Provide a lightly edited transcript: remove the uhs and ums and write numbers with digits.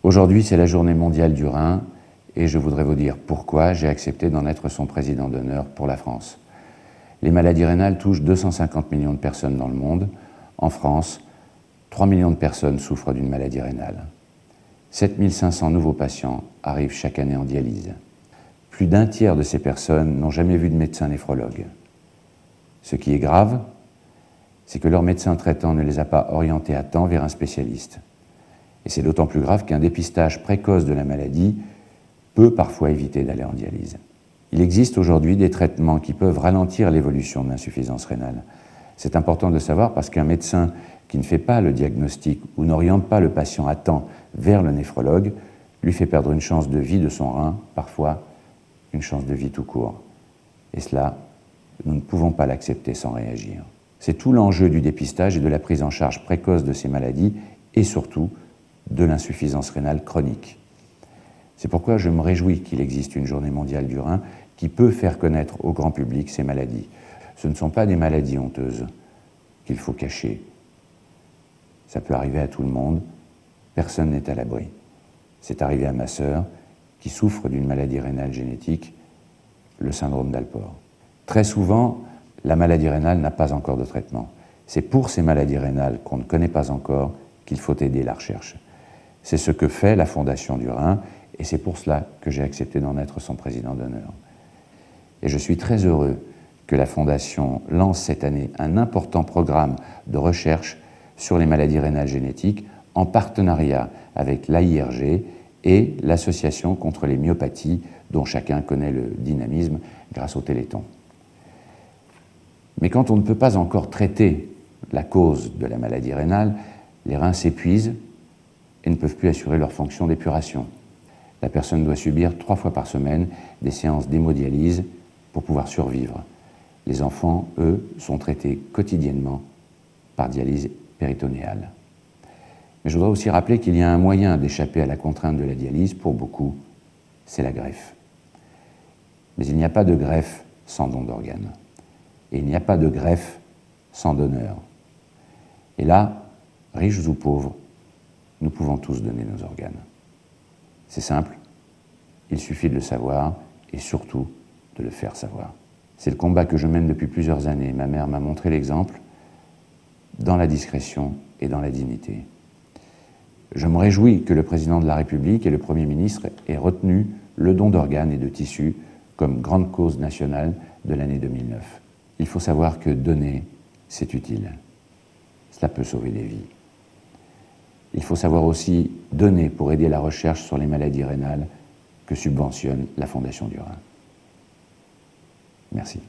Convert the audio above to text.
Aujourd'hui, c'est la journée mondiale du rein et je voudrais vous dire pourquoi j'ai accepté d'en être son président d'honneur pour la France. Les maladies rénales touchent 250 millions de personnes dans le monde. En France, 3 millions de personnes souffrent d'une maladie rénale. 7 500 nouveaux patients arrivent chaque année en dialyse. Plus d'un tiers de ces personnes n'ont jamais vu de médecin néphrologue. Ce qui est grave, c'est que leur médecin traitant ne les a pas orientés à temps vers un spécialiste. Et c'est d'autant plus grave qu'un dépistage précoce de la maladie peut parfois éviter d'aller en dialyse. Il existe aujourd'hui des traitements qui peuvent ralentir l'évolution de l'insuffisance rénale. C'est important de savoir parce qu'un médecin qui ne fait pas le diagnostic ou n'oriente pas le patient à temps vers le néphrologue lui fait perdre une chance de vie de son rein, parfois une chance de vie tout court. Et cela, nous ne pouvons pas l'accepter sans réagir. C'est tout l'enjeu du dépistage et de la prise en charge précoce de ces maladies et surtout de l'insuffisance rénale chronique. C'est pourquoi je me réjouis qu'il existe une journée mondiale du rein qui peut faire connaître au grand public ces maladies. Ce ne sont pas des maladies honteuses qu'il faut cacher. Ça peut arriver à tout le monde, personne n'est à l'abri. C'est arrivé à ma sœur qui souffre d'une maladie rénale génétique, le syndrome d'Alport. Très souvent, la maladie rénale n'a pas encore de traitement. C'est pour ces maladies rénales qu'on ne connaît pas encore qu'il faut aider la recherche. C'est ce que fait la Fondation du Rein et c'est pour cela que j'ai accepté d'en être son président d'honneur. Et je suis très heureux que la Fondation lance cette année un important programme de recherche sur les maladies rénales génétiques en partenariat avec l'AIRG et l'Association contre les myopathies dont chacun connaît le dynamisme grâce au Téléthon. Mais quand on ne peut pas encore traiter la cause de la maladie rénale, les reins s'épuisent et ne peuvent plus assurer leur fonction d'épuration. La personne doit subir 3 fois par semaine des séances d'hémodialyse pour pouvoir survivre. Les enfants, eux, sont traités quotidiennement par dialyse péritonéale. Mais je voudrais aussi rappeler qu'il y a un moyen d'échapper à la contrainte de la dialyse, pour beaucoup, c'est la greffe. Mais il n'y a pas de greffe sans don d'organes. Et il n'y a pas de greffe sans donneur. Et là, riches ou pauvres, nous pouvons tous donner nos organes. C'est simple, il suffit de le savoir et surtout de le faire savoir. C'est le combat que je mène depuis plusieurs années. Ma mère m'a montré l'exemple dans la discrétion et dans la dignité. Je me réjouis que le président de la République et le Premier ministre aient retenu le don d'organes et de tissus comme grande cause nationale de l'année 2009. Il faut savoir que donner, c'est utile. Cela peut sauver des vies. Il faut savoir aussi donner pour aider la recherche sur les maladies rénales que subventionne la Fondation du Rein. Merci.